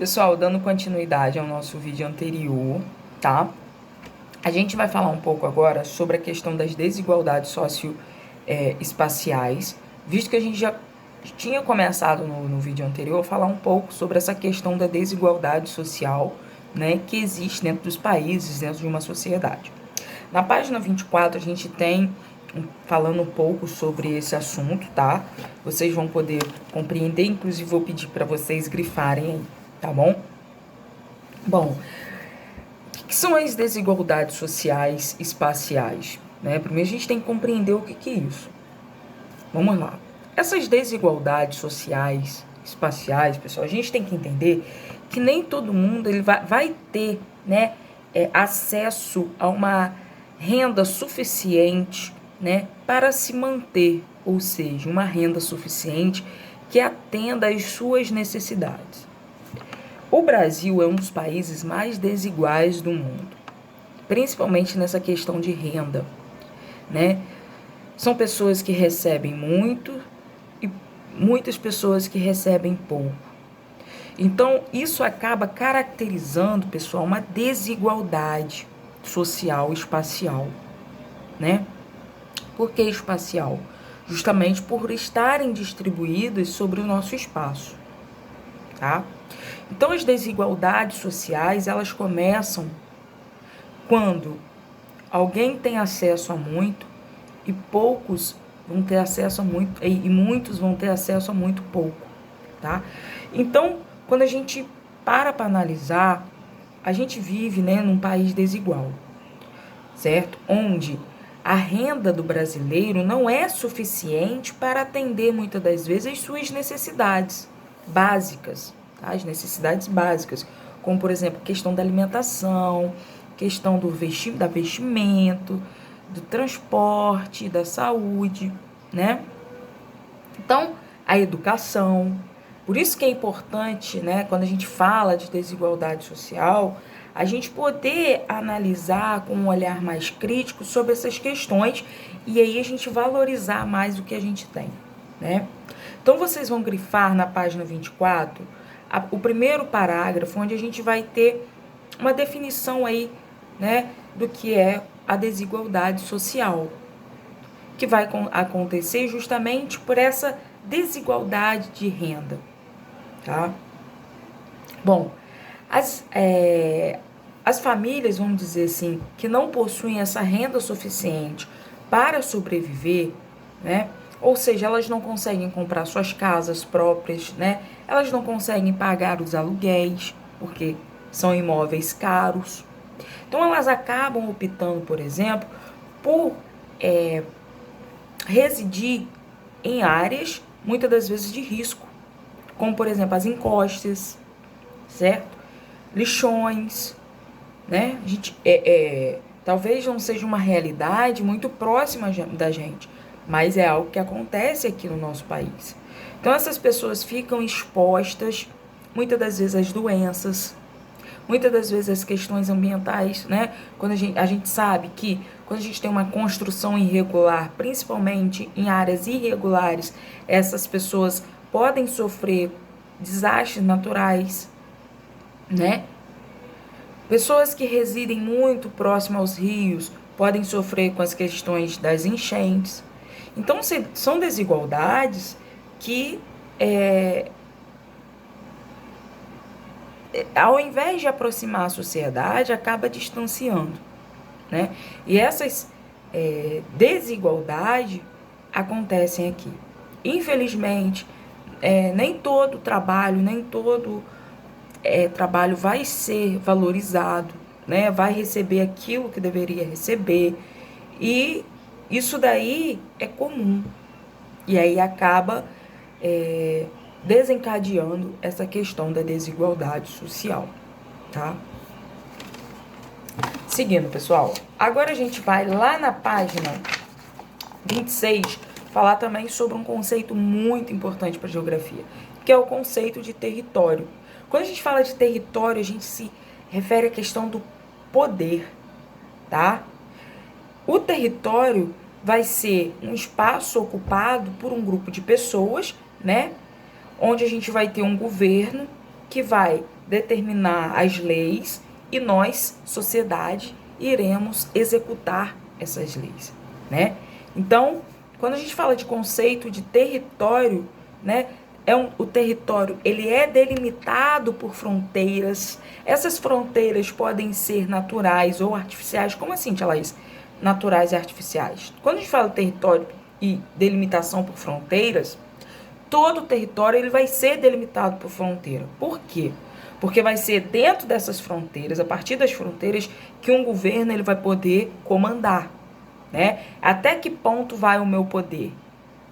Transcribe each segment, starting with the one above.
Pessoal, dando continuidade ao nosso vídeo anterior, tá? A gente vai falar um pouco agora sobre a questão das desigualdades socioespaciais, visto que a gente já tinha começado no vídeo anterior a falar um pouco sobre essa questão da desigualdade social, né, que existe dentro dos países, dentro de uma sociedade. Na página 24, a gente tem falando um pouco sobre esse assunto, tá? Vocês vão poder compreender, inclusive vou pedir para vocês grifarem aí, tá bom? Bom, o que são as desigualdades sociais espaciais? Né? Primeiro a gente tem que compreender o que é isso. Vamos lá. Essas desigualdades sociais espaciais, pessoal, a gente tem que entender que nem todo mundo ele vai ter, né, acesso a uma renda suficiente, né, para se manter, ou seja, uma renda suficiente que atenda às suas necessidades. O Brasil é um dos países mais desiguais do mundo, principalmente nessa questão de renda, né? São pessoas que recebem muito e muitas pessoas que recebem pouco. Então, isso acaba caracterizando, pessoal, uma desigualdade social espacial, né? Por que espacial? Justamente por estarem distribuídas sobre o nosso espaço, tá? Então, as desigualdades sociais, elas começam quando alguém tem acesso a muito e poucos vão ter acesso a muito, e muitos vão ter acesso a muito pouco, tá? Então, quando a gente para analisar, a gente vive, né, num país desigual, certo? Onde a renda do brasileiro não é suficiente para atender, muitas das vezes, as suas necessidades básicas, tá? As necessidades básicas, como, por exemplo, questão da alimentação, questão do vestimento, do transporte, da saúde, né? Então, a educação. Por isso que é importante, né, quando a gente fala de desigualdade social, a gente poder analisar com um olhar mais crítico sobre essas questões e aí a gente valorizar mais o que a gente tem, né? Então, vocês vão grifar na página 24 o primeiro parágrafo, onde a gente vai ter uma definição aí, né, do que é a desigualdade social, que vai acontecer justamente por essa desigualdade de renda, tá? Bom, as famílias, vamos dizer assim, que não possuem essa renda suficiente para sobreviver, né? Ou seja, elas não conseguem comprar suas casas próprias, né? Elas não conseguem pagar os aluguéis, porque são imóveis caros. Então, elas acabam optando, por exemplo, por residir em áreas, muitas das vezes, de risco, como, por exemplo, as encostas, certo? Lixões, né? A gente, talvez não seja uma realidade muito próxima da gente, mas é algo que acontece aqui no nosso país. Então, essas pessoas ficam expostas, muitas das vezes, às doenças, muitas das vezes as questões ambientais, né? Quando a gente sabe que quando a gente tem uma construção irregular, principalmente em áreas irregulares, essas pessoas podem sofrer desastres naturais, né? Pessoas que residem muito próximo aos rios podem sofrer com as questões das enchentes. Então, são desigualdades que ao invés de aproximar a sociedade, acaba distanciando, né? E essas desigualdades acontecem aqui. Infelizmente, nem todo trabalho, nem todo trabalho vai ser valorizado, né? Vai receber aquilo que deveria receber. E isso daí é comum. E aí acaba desencadeando essa questão da desigualdade social, tá? Seguindo, pessoal, agora a gente vai lá na página 26 falar também sobre um conceito muito importante para a geografia, que é o conceito de território. Quando a gente fala de território, a gente se refere à questão do poder, tá? O território vai ser um espaço ocupado por um grupo de pessoas, né? Onde a gente vai ter um governo que vai determinar as leis e nós, sociedade, iremos executar essas leis, né? Então, quando a gente fala de conceito de território, né, o território, ele é delimitado por fronteiras. Essas fronteiras podem ser naturais ou artificiais. Como assim, tia Laís? Naturais e artificiais. Quando a gente fala território e delimitação por fronteiras, todo o território ele vai ser delimitado por fronteira. Por quê? Porque vai ser dentro dessas fronteiras, a partir das fronteiras, que um governo ele vai poder comandar, né? Até que ponto vai o meu poder?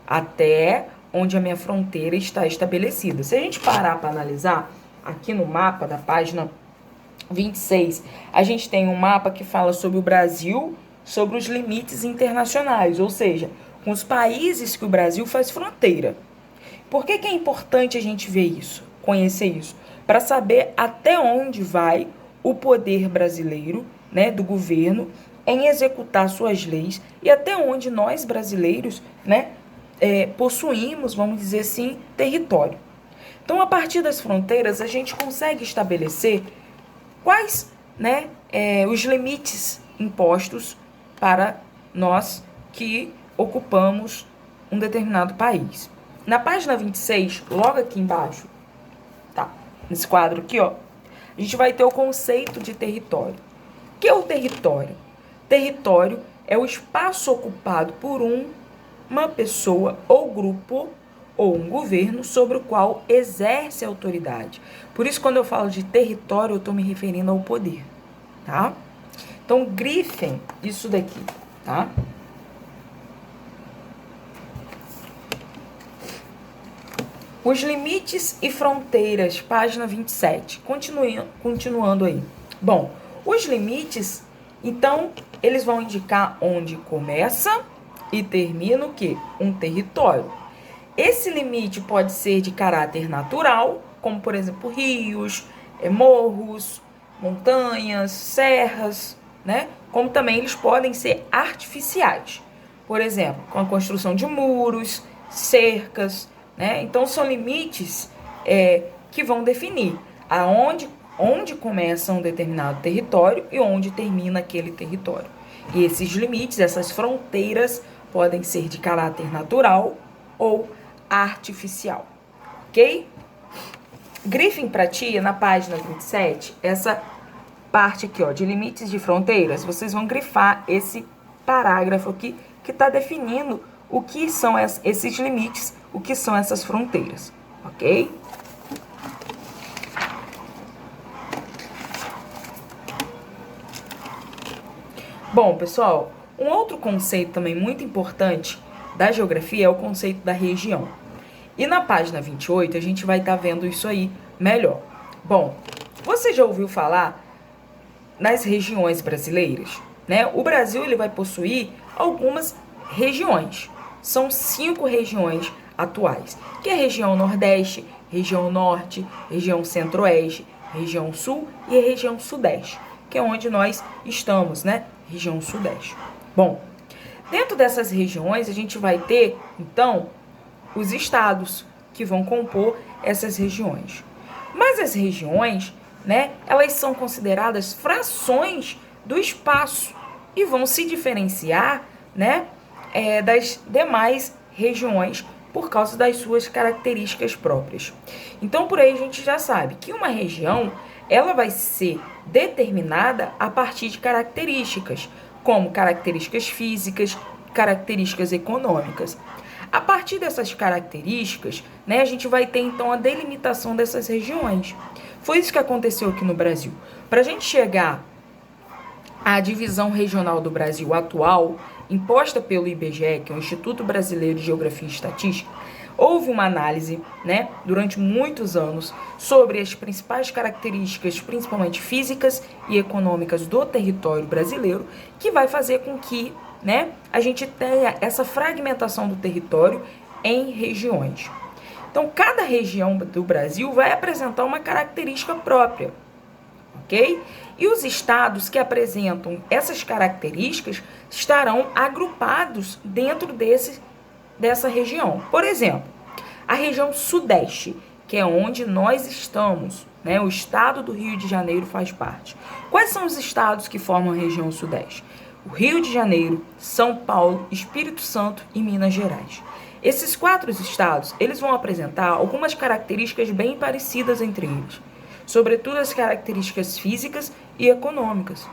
Até onde a minha fronteira está estabelecida. Se a gente parar para analisar, aqui no mapa da página 26, a gente tem um mapa que fala sobre o Brasil, sobre os limites internacionais, ou seja, com os países que o Brasil faz fronteira. Por que é importante a gente ver isso, conhecer isso? Para saber até onde vai o poder brasileiro, né, do governo, em executar suas leis e até onde nós brasileiros, né, possuímos, vamos dizer assim, território. Então, a partir das fronteiras, a gente consegue estabelecer quais, né, os limites impostos para nós que ocupamos um determinado país. Na página 26, logo aqui embaixo, tá? Nesse quadro aqui, ó, a gente vai ter o conceito de território. O que é o território? Território é o espaço ocupado por uma pessoa ou grupo ou um governo sobre o qual exerce autoridade. Por isso, quando eu falo de território, eu estou me referindo ao poder, tá? Então, grifem isso daqui, tá? Os limites e fronteiras, página 27. Continuando aí. Bom, os limites, então, eles vão indicar onde começa e termina o quê? Um território. Esse limite pode ser de caráter natural, como, por exemplo, rios, morros, montanhas, serras, né? Como também eles podem ser artificiais. Por exemplo, com a construção de muros, cercas, né? Então, são limites que vão definir onde começa um determinado território e onde termina aquele território. E esses limites, essas fronteiras, podem ser de caráter natural ou artificial, ok? Grifem para tia, na página 27, essa parte aqui, ó, de limites de fronteiras, vocês vão grifar esse parágrafo aqui que está definindo o que são esses limites, o que são essas fronteiras, ok? Bom, pessoal, um outro conceito também muito importante da geografia é o conceito da região. E na página 28 a gente vai estar vendo isso aí melhor. Bom, você já ouviu falar nas regiões brasileiras, né? O Brasil ele vai possuir algumas regiões. São 5 regiões atuais, que é a região Nordeste, região Norte, região Centro-Oeste, região Sul e a região Sudeste, que é onde nós estamos, né? Região Sudeste. Bom, dentro dessas regiões a gente vai ter, então, os estados que vão compor essas regiões. Mas as regiões, né, elas são consideradas frações do espaço e vão se diferenciar, né, das demais regiões por causa das suas características próprias. Então, por aí a gente já sabe que uma região, ela vai ser determinada a partir de características, como características físicas, características econômicas. A partir dessas características, né, a gente vai ter então a delimitação dessas regiões. Foi isso que aconteceu aqui no Brasil. Para a gente chegar à divisão regional do Brasil atual, imposta pelo IBGE, que é o Instituto Brasileiro de Geografia e Estatística, houve uma análise, né, durante muitos anos sobre as principais características, principalmente físicas e econômicas do território brasileiro, que vai fazer com que, né, a gente tenha essa fragmentação do território em regiões. Então, cada região do Brasil vai apresentar uma característica própria, ok? E os estados que apresentam essas características estarão agrupados dentro dessa região. Por exemplo, a região Sudeste, que é onde nós estamos, né? O estado do Rio de Janeiro faz parte. Quais são os estados que formam a região Sudeste? O Rio de Janeiro, São Paulo, Espírito Santo e Minas Gerais. Esses 4 estados, eles vão apresentar algumas características bem parecidas entre eles, sobretudo as características físicas e econômicas.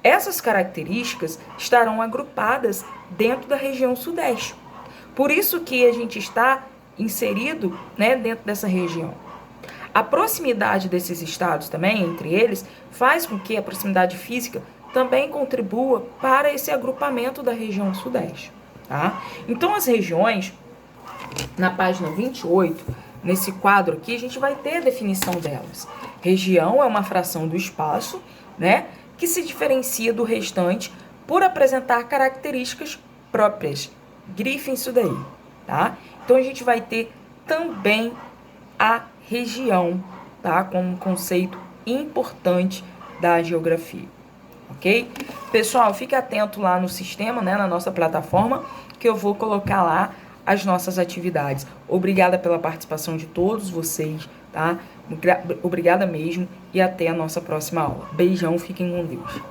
Essas características estarão agrupadas dentro da região Sudeste. Por isso que a gente está inserido, né, dentro dessa região. A proximidade desses estados também, entre eles, faz com que a proximidade física também contribua para esse agrupamento da região Sudeste. Tá? Então, as regiões, na página 28, nesse quadro aqui, a gente vai ter a definição delas. Região é uma fração do espaço, né, que se diferencia do restante por apresentar características próprias. Grifem isso daí, tá? Então, a gente vai ter também a região, tá? Como um conceito importante da geografia. Ok? Pessoal, fique atento lá no sistema, né, na nossa plataforma, que eu vou colocar lá as nossas atividades. Obrigada pela participação de todos vocês, tá? Obrigada mesmo e até a nossa próxima aula. Beijão, fiquem com Deus.